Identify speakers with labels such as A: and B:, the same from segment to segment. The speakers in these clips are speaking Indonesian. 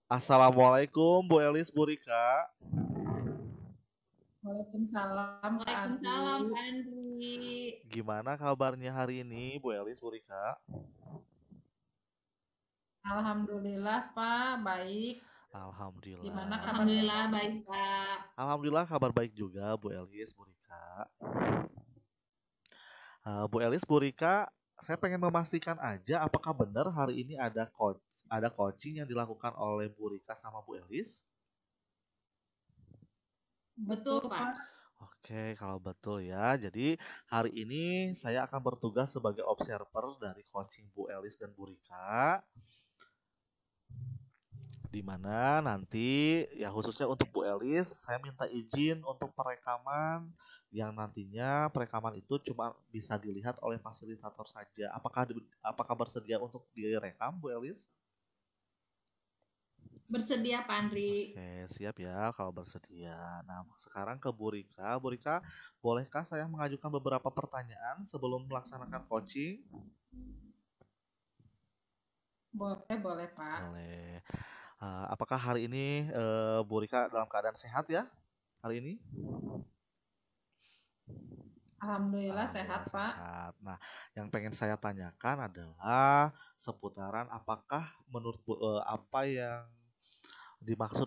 A: Assalamualaikum Bu Elis, Bu Rika.
B: Waalaikumsalam Kak
C: Waalaikumsalam
B: Andri.
C: Kak Andri.
A: Gimana kabarnya hari ini Bu Elis, Bu Rika?
B: Alhamdulillah Pak, baik. Gimana
A: Alhamdulillah.
B: kabar
C: Alhamdulillah
B: Bapak?
C: baik Kak.
A: Alhamdulillah kabar baik juga Bu Elis, Bu Rika. Bu Elis, Bu Rika, saya pengen memastikan aja apakah benar hari ini ada coaching yang dilakukan oleh Bu Rika sama Bu Elis?
C: Betul
B: Betul
C: Pak.
B: Pak.
A: Oke, kalau betul ya. Jadi hari ini saya akan bertugas sebagai observer dari coaching Bu Elis dan Bu Rika. Di mana nanti ya khususnya untuk Bu Elis saya minta izin untuk perekaman yang nantinya perekaman itu cuma bisa dilihat oleh fasilitator saja. Apakah bersedia untuk direkam Bu Elis?
C: Bersedia Pak Andri.
A: Oke, siap ya kalau bersedia. Nah, sekarang ke Bu Rika. Bu Rika, bolehkah saya mengajukan beberapa pertanyaan sebelum melaksanakan coaching?
B: Boleh Pak.
A: Boleh. Apakah hari ini Bu Rika dalam keadaan sehat ya? Hari ini?
B: Alhamdulillah
A: Alhamdulillah
B: sehat Pak.
A: sehat. Nah, yang pengen saya tanyakan adalah seputaran apakah menurut apa yang dimaksud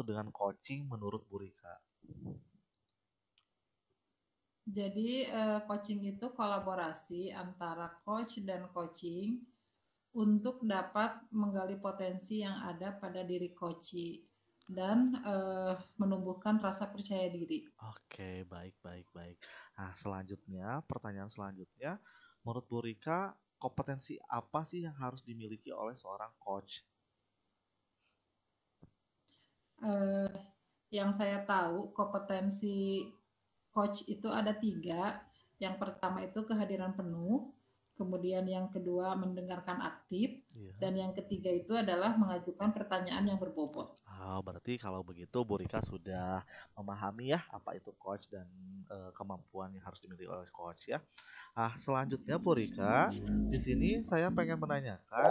A: dengan coaching menurut Bu Rika?
B: Jadi coaching itu kolaborasi antara coach dan coaching untuk dapat menggali potensi yang ada pada diri coachee dan menumbuhkan rasa percaya diri.
A: Oke, baik, baik, baik. Nah, pertanyaan selanjutnya, menurut Bu Rika, kompetensi apa sih yang harus dimiliki oleh seorang coach?
B: Eh, yang saya tahu kompetensi coach itu ada 3. Yang pertama itu kehadiran penuh, kemudian yang kedua mendengarkan aktif,
A: Iya.
B: dan yang ketiga itu adalah mengajukan pertanyaan yang berbobot.
A: Berarti kalau begitu Bu Rika sudah memahami ya apa itu coach dan kemampuan yang harus dimiliki oleh coach ya. Selanjutnya Bu Rika, di sini saya pengen menanyakan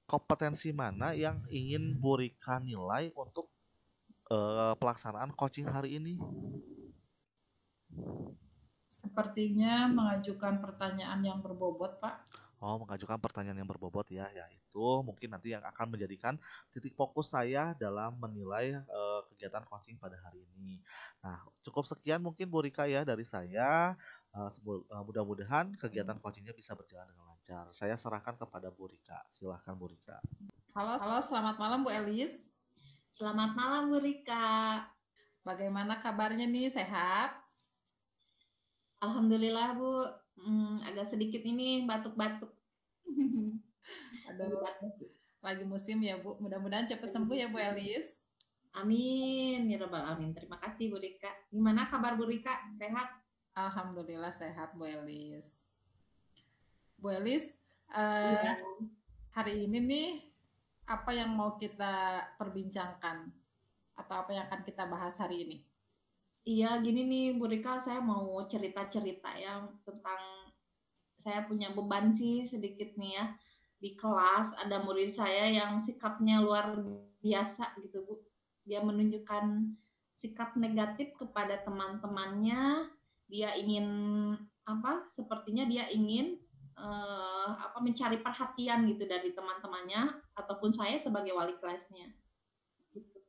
A: kompetensi mana yang ingin Bu Rika nilai untuk pelaksanaan coaching hari ini?
B: Sepertinya mengajukan pertanyaan yang berbobot, Pak.
A: Mengajukan pertanyaan yang berbobot ya, yaitu mungkin nanti yang akan menjadikan titik fokus saya dalam menilai kegiatan coaching pada hari ini. Nah, cukup sekian mungkin Bu Rika ya dari saya. Mudah-mudahan kegiatan coachingnya bisa berjalan dengan lancar. Saya serahkan kepada Bu Rika. Silahkan Bu Rika.
B: Halo, selamat malam Bu Elis.
C: Selamat malam Bu Rika.
B: Bagaimana kabarnya nih, sehat?
C: Alhamdulillah Bu. Agak sedikit ini batuk-batuk.
B: Aduh, lagi musim ya Bu. Mudah-mudahan cepat sembuh ya Bu Elis.
C: Amin ya rabbal alamin. Terima kasih Bu Rika. Gimana kabar Bu Rika? Sehat?
B: Alhamdulillah sehat Bu Elis. Bu Elis,
C: Iya.
B: hari ini nih apa yang mau kita perbincangkan atau apa yang akan kita bahas hari ini?
C: Iya, gini nih Bu Rika, saya mau cerita-cerita yang tentang saya punya beban sih sedikit nih ya. Di kelas ada murid saya yang sikapnya luar biasa gitu Bu. Dia menunjukkan sikap negatif kepada teman-temannya. Dia ingin sepertinya dia ingin mencari perhatian gitu dari teman-temannya ataupun saya sebagai wali kelasnya. Gitu.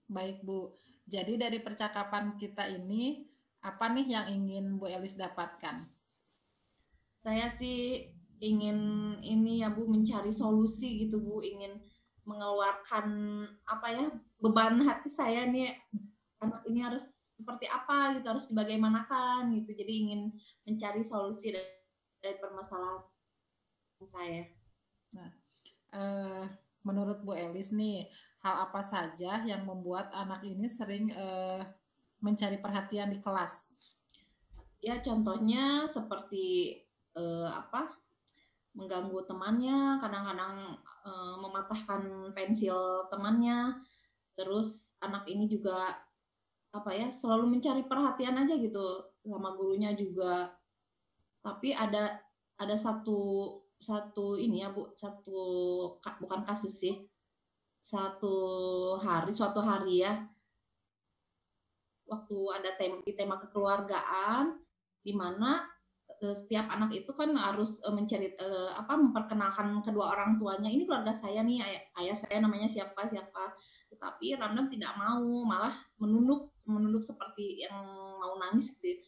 B: Baik Bu, jadi dari percakapan kita ini apa nih yang ingin Bu Elis dapatkan?
C: Saya sih ingin ini ya Bu, mencari solusi gitu Bu, ingin mengeluarkan beban hati saya nih, anak ini harus seperti apa gitu, harus dibagaimanakan gitu. Jadi ingin mencari solusi dari permasalahan saya.
B: Nah, menurut Bu Elis nih, hal apa saja yang membuat anak ini sering mencari perhatian di kelas?
C: Ya contohnya seperti mengganggu temannya, kadang-kadang mematahkan pensil temannya. Terus anak ini juga selalu mencari perhatian aja gitu sama gurunya juga. Tapi ada satu ini ya Bu, bukan kasus sih. suatu hari ya, waktu ada tema kekeluargaan, di mana setiap anak itu kan harus memperkenalkan kedua orang tuanya. Ini keluarga saya nih, ayah saya namanya siapa siapa. Tetapi Ramdan tidak mau, malah menunduk seperti yang mau nangis gitu.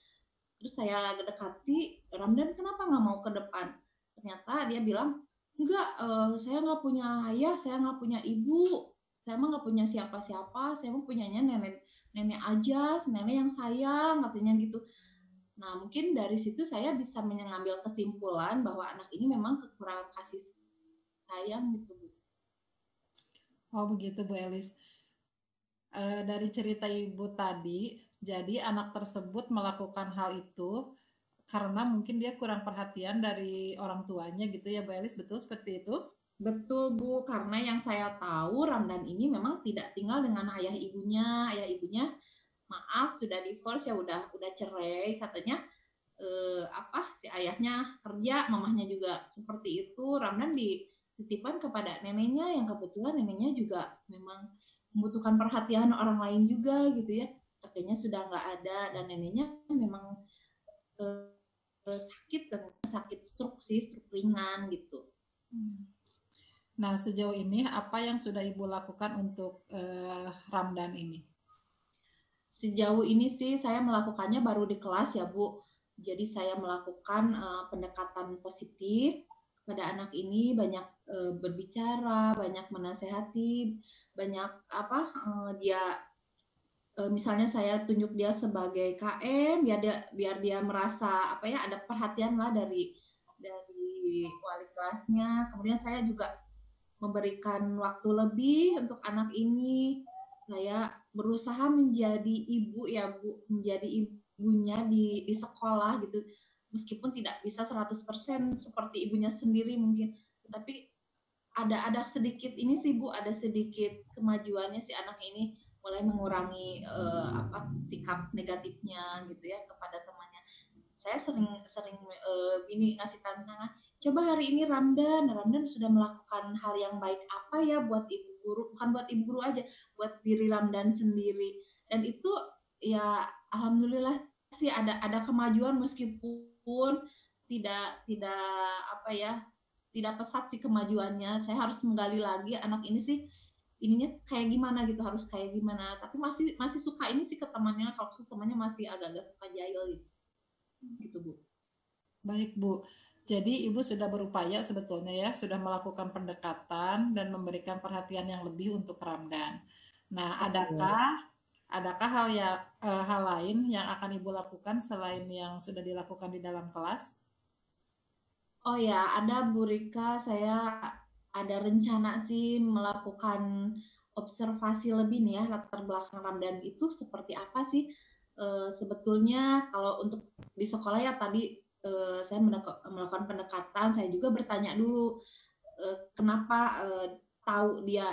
C: Terus saya dekati, Ramdan kenapa nggak mau ke depan? Ternyata dia bilang, enggak, saya nggak punya ayah, saya nggak punya ibu, saya mah nggak punya siapa-siapa, saya mah punyanya nenek aja, nenek yang sayang, katanya gitu. Nah, mungkin dari situ saya bisa mengambil kesimpulan bahwa anak ini memang kekurangan kasih sayang gitu, Bu.
B: Oh begitu Bu Elis. Dari cerita Ibu tadi, jadi anak tersebut melakukan hal itu karena mungkin dia kurang perhatian dari orang tuanya gitu ya Bu Elis, betul seperti itu?
C: Betul Bu, karena yang saya tahu Ramdan ini memang tidak tinggal dengan ayah ibunya. Ayah ibunya maaf sudah divorce ya, udah cerai katanya. Si ayahnya kerja, mamahnya juga seperti itu. Ramdan dititipkan kepada neneknya yang kebetulan neneknya juga memang membutuhkan perhatian orang lain juga gitu ya. Kakeknya sudah nggak ada dan neneknya memang sakit stroke ringan gitu.
B: Nah, sejauh ini apa yang sudah Ibu lakukan untuk Ramdan ini?
C: Sejauh ini sih saya melakukannya baru di kelas ya Bu. Jadi saya melakukan pendekatan positif kepada anak ini, banyak berbicara, banyak menasehati, banyak dia misalnya saya tunjuk dia sebagai KM biar dia merasa ada perhatian lah dari wali kelasnya. Kemudian saya juga memberikan waktu lebih untuk anak ini. Saya berusaha menjadi ibu ya Bu, menjadi ibunya di sekolah gitu. Meskipun tidak bisa 100% seperti ibunya sendiri mungkin, tapi ada sedikit ini sih Bu, ada sedikit kemajuannya si anak ini mulai mengurangi sikap negatifnya gitu ya kepada temannya. Saya sering ini ngasih tantangan, coba hari ini Ramdan sudah melakukan hal yang baik apa ya buat ibu guru, bukan buat ibu guru aja, buat diri Ramdan sendiri. Dan itu ya alhamdulillah sih ada kemajuan meskipun tidak tidak pesat sih kemajuannya. Saya harus menggali lagi anak ini sih ininya kayak gimana gitu, harus kayak gimana. Tapi masih suka ini sih ke temannya, kalau ke temannya masih agak-agak suka jahil gitu Bu.
B: Baik Bu, jadi Ibu sudah berupaya sebetulnya ya, sudah melakukan pendekatan dan memberikan perhatian yang lebih untuk Ramdan. Nah, adakah hal lain yang akan Ibu lakukan selain yang sudah dilakukan di dalam kelas?
C: Oh ya, ada Bu Rika, saya ada rencana sih melakukan observasi lebih nih ya, latar belakang Ramdan itu seperti apa sih sebetulnya. Kalau untuk di sekolah ya tadi saya melakukan pendekatan, saya juga bertanya dulu kenapa tahu dia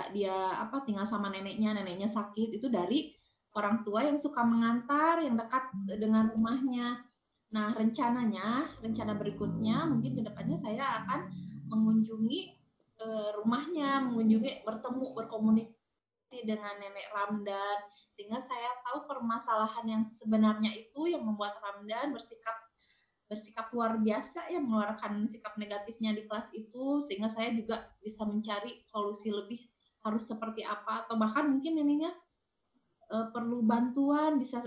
C: tinggal sama neneknya sakit itu dari orang tua yang suka mengantar yang dekat dengan rumahnya. Nah, rencana berikutnya mungkin kedepannya saya akan mengunjungi rumahnya, bertemu, berkomunikasi dengan nenek Ramdan, sehingga saya tahu permasalahan yang sebenarnya itu yang membuat Ramdan bersikap luar biasa ya, mengeluarkan sikap negatifnya di kelas itu, sehingga saya juga bisa mencari solusi lebih harus seperti apa, atau bahkan mungkin ininya perlu bantuan, bisa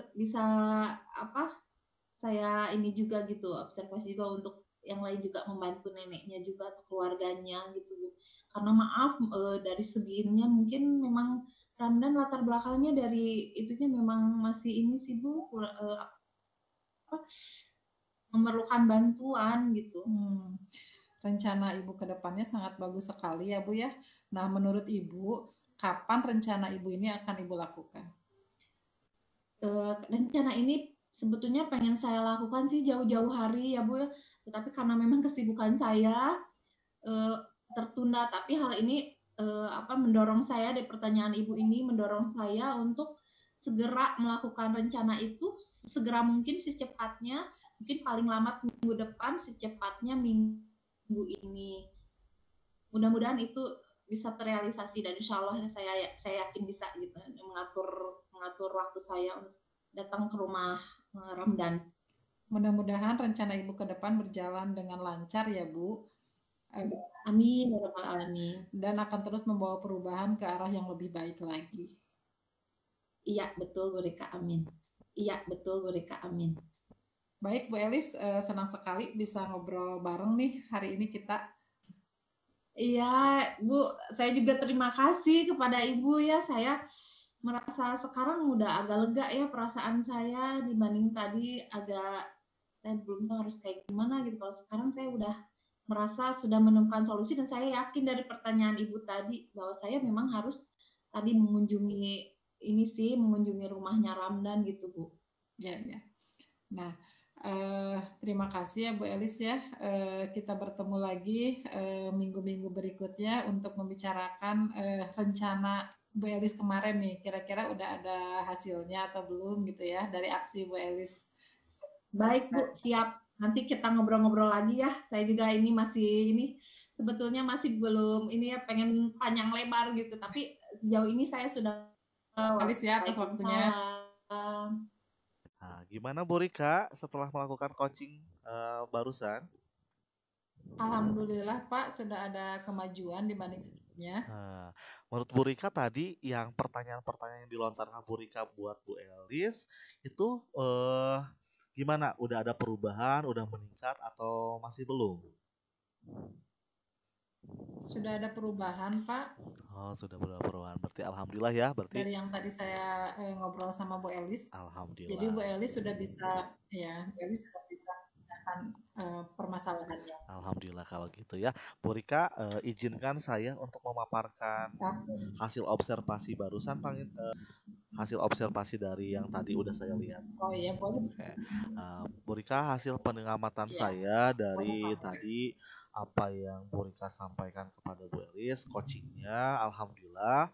C: saya ini juga gitu, observasi juga untuk yang lain juga membantu neneknya juga atau keluarganya gitu Bu. Karena maaf dari segininya mungkin memang Ramdan latar belakangnya dari itunya memang masih ini sih Bu, memerlukan bantuan gitu.
B: Rencana Ibu ke depannya sangat bagus sekali ya Bu ya. Nah, menurut Ibu, kapan rencana Ibu ini akan Ibu lakukan?
C: Rencana ini sebetulnya pengen saya lakukan sih jauh-jauh hari ya Bu ya, tetapi karena memang kesibukan saya tertunda. Tapi hal ini mendorong saya, dari pertanyaan Ibu ini mendorong saya untuk segera melakukan rencana itu segera mungkin, secepatnya, mungkin paling lambat minggu depan, secepatnya minggu ini. Mudah-mudahan itu bisa terrealisasi, dan insya Allah saya yakin bisa gitu mengatur waktu saya untuk datang ke rumah Ramdan.
B: Mudah-mudahan rencana Ibu ke depan berjalan dengan lancar ya Bu.
C: Amin ya rabbal alamin.
B: Dan akan terus membawa perubahan ke arah yang lebih baik lagi.
C: Iya betul Bu Rika, amin. Iya betul Bu Rika, amin.
B: Baik Bu Elis, senang sekali bisa ngobrol bareng nih hari ini kita.
C: Iya Bu, saya juga terima kasih kepada Ibu ya. Saya merasa sekarang udah agak lega ya perasaan saya, dibanding tadi agak saya belum tahu harus kayak gimana gitu. Kalau sekarang saya udah merasa sudah menemukan solusi, dan saya yakin dari pertanyaan Ibu tadi bahwa saya memang harus tadi mengunjungi rumahnya Ramdan gitu Bu.
B: Ya. Nah, terima kasih ya Bu Elis ya. Kita bertemu lagi minggu-minggu berikutnya untuk membicarakan rencana Bu Elis kemarin nih. Kira-kira udah ada hasilnya atau belum gitu ya dari aksi Bu Elis.
C: Baik Bu, siap. Nanti kita ngobrol-ngobrol lagi ya. Saya juga sebetulnya masih belum ya, pengen panjang lebar gitu. Tapi sejauh ini saya sudah
B: Elis ya atas waktunya.
A: Nah, gimana Bu Rika setelah melakukan coaching barusan?
B: Alhamdulillah Pak, sudah ada kemajuan dibanding sebelumnya.
A: Menurut Bu Rika tadi yang pertanyaan-pertanyaan yang dilontarkan Bu Rika buat Bu Elis itu gimana? Udah ada perubahan, udah meningkat atau masih belum?
B: Sudah ada perubahan Pak.
A: Oh, sudah ada perubahan. Berarti alhamdulillah ya, berarti
B: dari yang tadi saya ngobrol sama Bu Elis.
A: Alhamdulillah.
B: Jadi Bu Elis sudah bisa menyelesaikan permasalahannya.
A: Alhamdulillah kalau gitu ya. Bu Rika, izinkan saya untuk memaparkan hasil observasi barusan, hasil observasi dari yang tadi udah saya lihat.
B: Oh iya, boleh.
A: Bu Rika, hasil pengamatan saya dari tadi apa yang Bu Rika sampaikan kepada Bu Elis, coachingnya, alhamdulillah.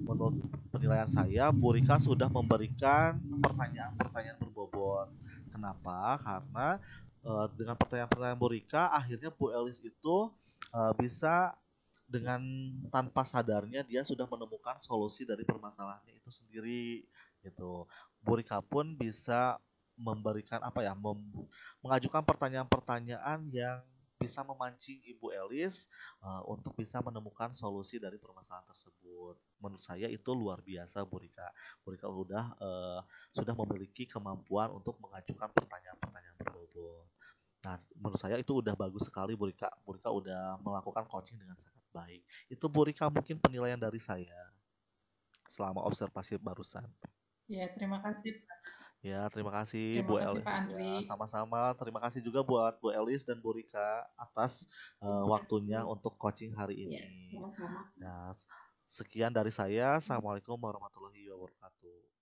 A: Menurut penilaian saya, Bu Rika sudah memberikan pertanyaan-pertanyaan berbobot. Kenapa? Karena dengan pertanyaan-pertanyaan Bu Rika, akhirnya Bu Elis itu bisa dengan tanpa sadarnya dia sudah menemukan solusi dari permasalahannya itu sendiri gitu. Bu Rika pun bisa memberikan mengajukan pertanyaan-pertanyaan yang bisa memancing Ibu Elis untuk bisa menemukan solusi dari permasalahan tersebut. Menurut saya itu luar biasa Bu Rika. Bu Rika sudah memiliki kemampuan untuk mengajukan pertanyaan-pertanyaan berbobot. Nah, menurut saya itu udah bagus sekali Bu Rika. Bu Rika udah melakukan coaching dengan sangat baik. Itu Bu Rika mungkin penilaian dari saya selama observasi barusan.
B: Ya, terima kasih Pak.
A: Ya, terima kasih Bu Elis. Ya, sama-sama. Terima kasih juga buat Bu Elis dan Bu Rika atas waktunya untuk coaching hari ini. Nah, sekian dari saya. Assalamualaikum warahmatullahi wabarakatuh.